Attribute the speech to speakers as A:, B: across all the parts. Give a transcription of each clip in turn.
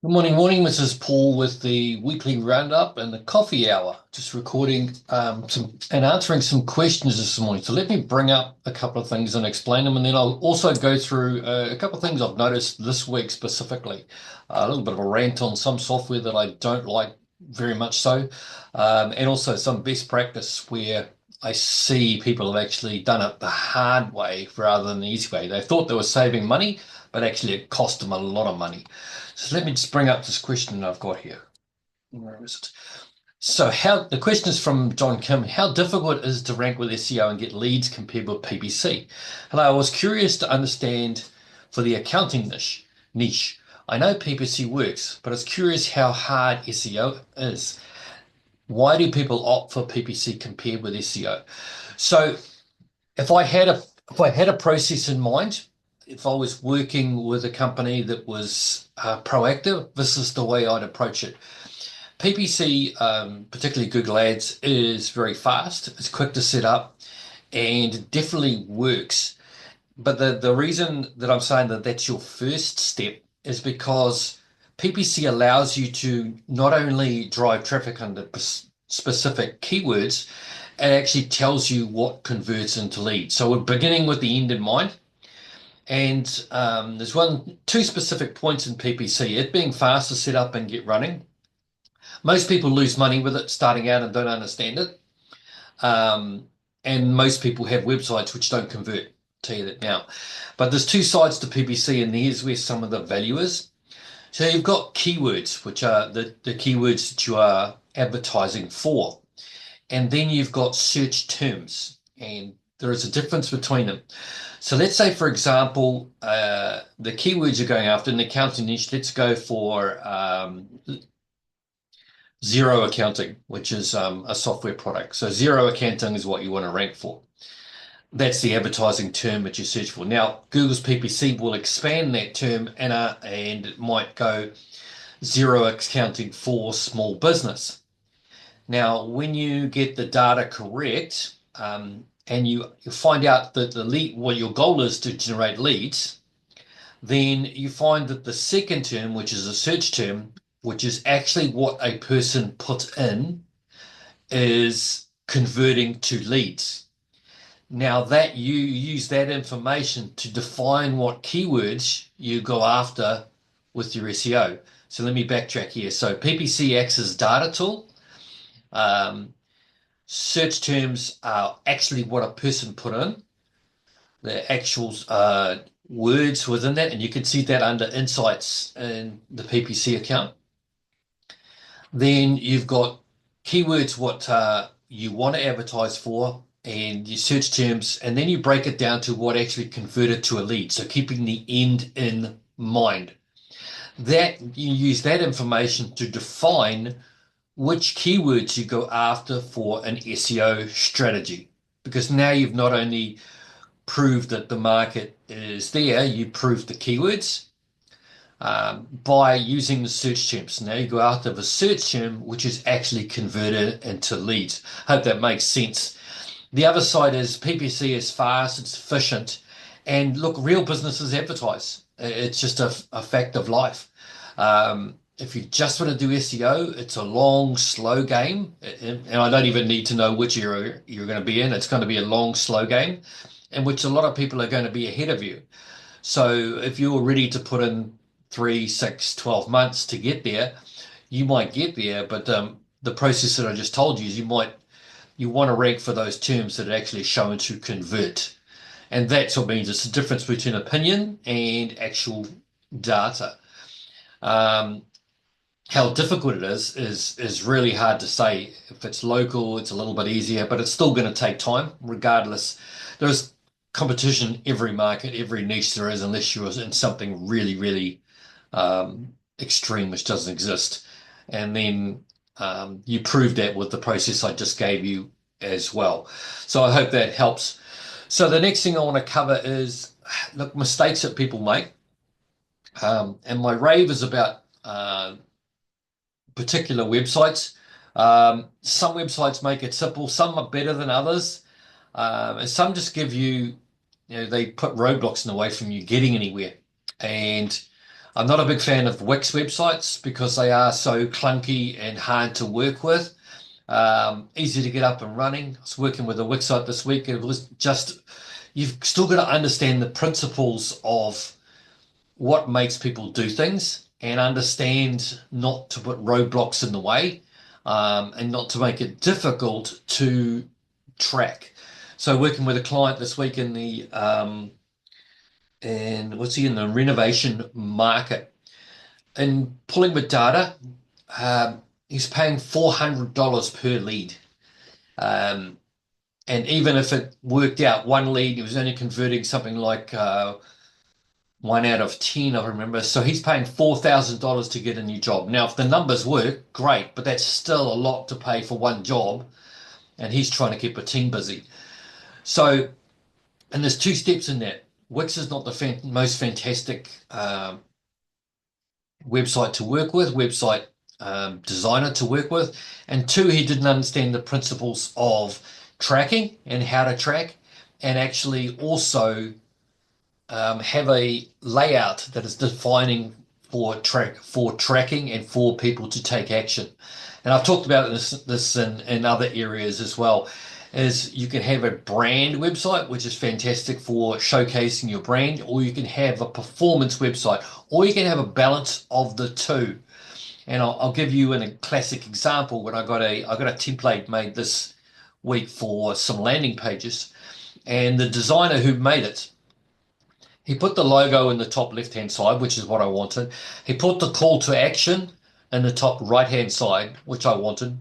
A: Good morning, Mrs. Paul, with the weekly roundup and the coffee hour. Just recording some and answering some questions this morning. So let me bring up a couple of things and explain them, and then I'll also go through a couple of things I've noticed this week specifically. A little bit of a rant on some software that I don't like very much so, and also some best practice where I see people have actually done it the hard way rather than the easy way. They thought they were saving money, but actually it cost them a lot of money. So let me just bring up this question I've got here. Where is it? So the question is from John Kim. How difficult is it to rank with SEO and get leads compared with PPC? Hello, I was curious to understand for the accounting niche. I know PPC works, but I was curious how hard SEO is. Why do people opt for PPC compared with SEO? So if I had a process in mind, if I was working with a company that was proactive, this is the way I'd approach it. PPC, particularly Google Ads, is very fast. It's quick to set up and it definitely works. But the reason that I'm saying that that's your first step is because PPC allows you to not only drive traffic under specific keywords, it actually tells you what converts into leads. So we're beginning with the end in mind. And there's two specific points in PPC. It being fast to set up and get running. Most people lose money with it starting out and don't understand it. And most people have websites which don't convert. I'll tell you that now. But there's two sides to PPC, and here's where some of the value is. So you've got keywords, which are the keywords that you are advertising for. And then you've got search terms, and there is a difference between them. So let's say, for example, the keywords you're going after in the accounting niche, let's go for zero accounting, which is a software product. So zero accounting is what you want to rank for. That's the advertising term that you search for. Now, Google's PPC will expand that term and it might go zero accounting for small business. Now, when you get the data correct, and you find out that what your goal is to generate leads, then you find that the second term, which is a search term, which is actually what a person put in, is converting to leads. Now that you use that information to define what keywords you go after with your SEO. So let me backtrack here. So PPC acts as data tool. Search terms are actually what a person put in, the actual words within that, and you can see that under insights in the PPC account. Then you've got keywords, what you want to advertise for, and your search terms, and then you break it down to what actually converted to a lead. So keeping the end in mind. That you use that information to define which keywords you go after for an SEO strategy. Because now you've not only proved that the market is there, you proved the keywords by using the search terms. Now you go after the search term, which is actually converted into leads. Hope that makes sense. The other side is PPC is fast, it's efficient, and look, real businesses advertise. It's just a fact of life. If you just want to do SEO, it's a long, slow game. And I don't even need to know which area you're going to be in. It's going to be a long, slow game in which a lot of people are going to be ahead of you. So if you're ready to put in 3, 6, 12 months to get there, you might get there. But the process that I just told you is you want to rank for those terms that are actually shown to convert. And that's what means it's the difference between opinion and actual data. How difficult it is really hard to say. If it's local, it's a little bit easier, but it's still going to take time regardless. There's competition in every market, every niche there is, unless you're in something really, really extreme, which doesn't exist. And then you proved that with the process I just gave you as well. So I hope that helps. So the next thing I want to cover is, look, mistakes that people make. And my rave is about particular websites. Some websites make it simple, some are better than others, and some just give you, they put roadblocks in the way from you getting anywhere. And I'm not a big fan of Wix websites because they are so clunky and hard to work with. Easy to get up and running. I was working with a Wix site this week. It was just, you've still got to understand the principles of what makes people do things and understand not to put roadblocks in the way, and not to make it difficult to track. So working with a client this week in the and what's he in the renovation market and pulling with data, he's paying $400 per lead. Um, and even if it worked out one lead, he was only converting something like 1 out of 10, I remember. So he's paying $4,000 to get a new job. Now, if the numbers work, great, but that's still a lot to pay for one job, and he's trying to keep a team busy. So, and there's two steps in that. Wix is not the most fantastic website to work with, website designer to work with. And two, he didn't understand the principles of tracking and how to track, and actually also have a layout that is defining for tracking and for people to take action. And I've talked about this in other areas as well. Is you can have a brand website, which is fantastic for showcasing your brand, or you can have a performance website, or you can have a balance of the two. And I'll give you a classic example. When I got a template made this week for some landing pages, and the designer who made it, he put the logo in the top left-hand side, which is what I wanted. He put the call to action in the top right-hand side, which I wanted,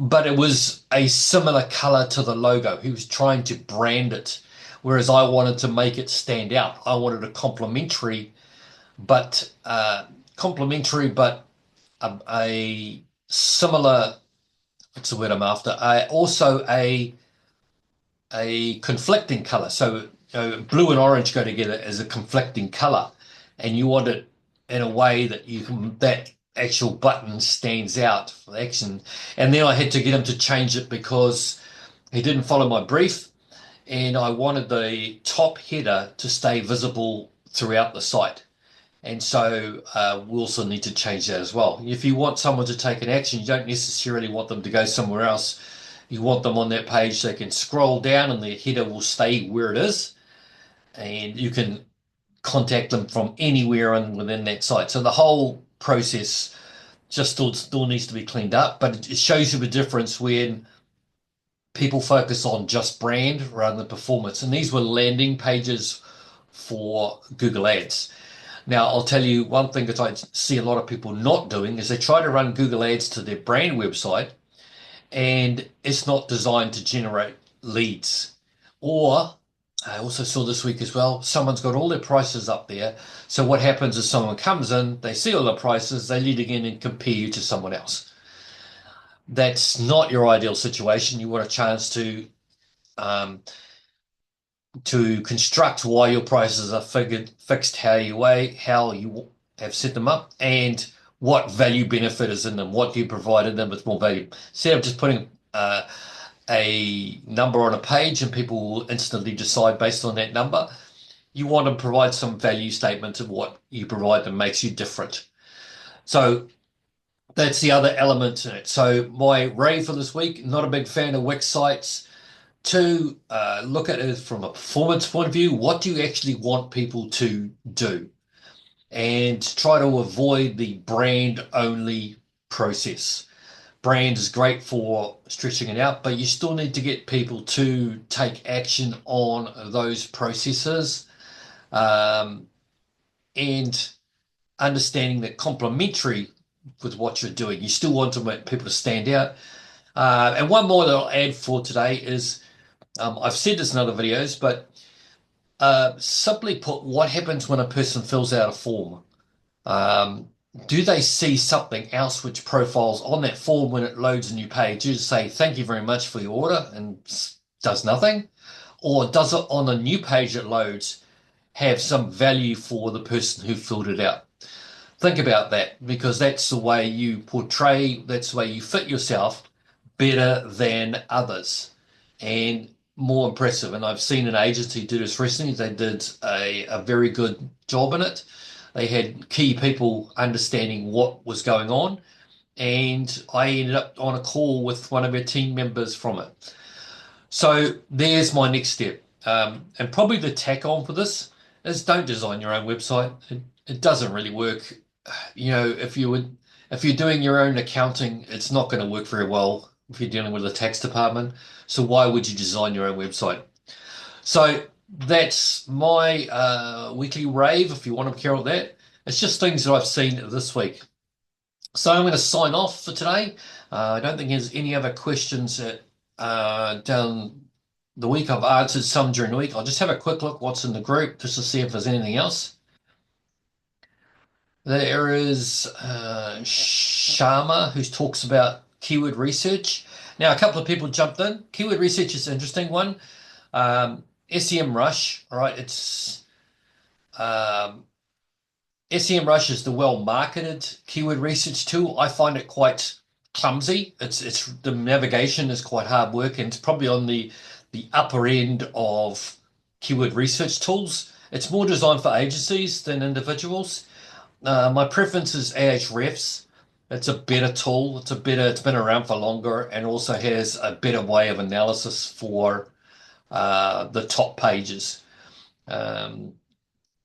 A: but it was a similar color to the logo. He was trying to brand it, whereas I wanted to make it stand out. I wanted a but a similar. What's the word I'm after? Also a conflicting color. So blue and orange go together as a conflicting color, and you want it in a way that that actual button stands out for action. And then I had to get him to change it because he didn't follow my brief, and I wanted the top header to stay visible throughout the site. And so we also need to change that as well. If you want someone to take an action, you don't necessarily want them to go somewhere else. You want them on that page so they can scroll down and the header will stay where it is, and you can contact them from anywhere within that site. So the whole process just still needs to be cleaned up, but it shows you the difference when people focus on just brand rather than performance. And these were landing pages for Google Ads. Now, I'll tell you one thing that I see a lot of people not doing is they try to run Google Ads to their brand website, and it's not designed to generate leads. Or I also saw this week as well, someone's got all their prices up there. So what happens is someone comes in, they see all the prices, they lead again and compare you to someone else. That's not your ideal situation. You want a chance um, to construct why your prices are fixed, how you have set them up, and what value benefit is in them. What do you provide them with more value? Instead of just putting a number on a page and people will instantly decide based on that number, you want to provide some value statement of what you provide that makes you different. So that's the other element in it. So my rave for this week, not a big fan of Wix sites. Two, look at it from a performance point of view. What do you actually want people to do? And try to avoid the brand only process. Brand is great for stretching it out, but you still need to get people to take action on those processes, and understanding that complementary with what you're doing. You still want to make people to stand out. And one more that I'll add for today is, I've said this in other videos, but simply put, what happens when a person fills out a form? Do they see something else which profiles on that form when it loads a new page? You just say, thank you very much for your order, and does nothing? Or does it on a new page that loads have some value for the person who filled it out? Think about that, because that's the way you portray, that's the way you fit yourself better than others and more impressive. And I've seen an agency do this recently. They did a very good job in it. they had key people understanding what was going on, and I ended up on a call with one of our team members from it. So there's my next step. And probably the tack on for this is don't design your own website. It doesn't really work. You know, if you're doing your own accounting, it's not going to work very well if you're dealing with the tax department. So why would you design your own website? So that's my weekly rave, if you want to carry that. It's just things that I've seen this week. So I'm going to sign off for today. I don't think there's any other questions that down the week. I've answered some during the week. I'll just have a quick look what's in the group just to see if there's anything else. There is Sharma, who talks about keyword research. Now, a couple of people jumped in. Keyword research is an interesting one. SEMrush, all right, it's SEMrush is the well-marketed keyword research tool. I find it quite clumsy. It's the navigation is quite hard work, and it's probably on the upper end of keyword research tools. It's more designed for agencies than individuals. My preference is Ahrefs. It's a better tool. It's been around for longer, and also has a better way of analysis for the top pages.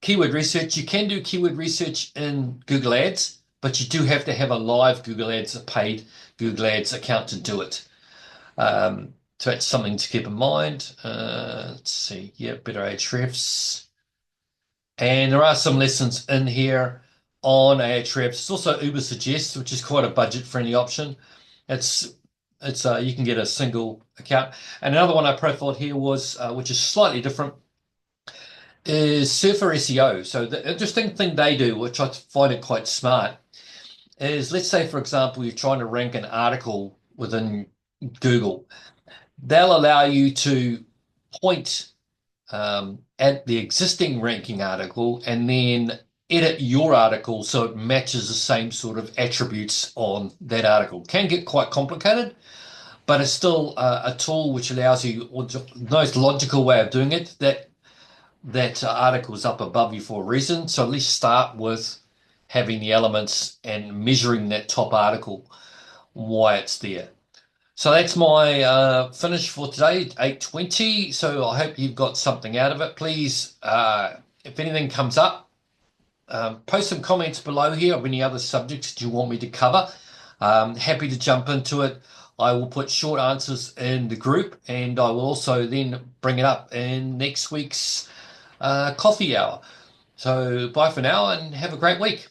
A: Keyword research, you can do keyword research in Google Ads, but you do have to have a live Google Ads, a paid Google Ads account to do it. So that's something to keep in mind. Let's see, yeah, better Ahrefs. And there are some lessons in here on Ahrefs. It's also Ubersuggest, which is quite a budget-friendly option. It's you can get a single account. And another one I profiled here was, which is slightly different, is Surfer SEO. So the interesting thing they do, which I find it quite smart, is let's say, for example, you're trying to rank an article within Google. They'll allow you to point at the existing ranking article and then edit your article so it matches the same sort of attributes on that article. Can get quite complicated, but it's still a tool which allows you, the most logical way of doing it, that article is up above you for a reason. So at least start with having the elements and measuring that top article, why it's there. So that's my finish for today, 8:20. So I hope you've got something out of it. Please, if anything comes up, post some comments below here of any other subjects that you want me to cover. Happy to jump into it. I will put short answers in the group, and I will also then bring it up in next week's coffee hour. So bye for now and have a great week.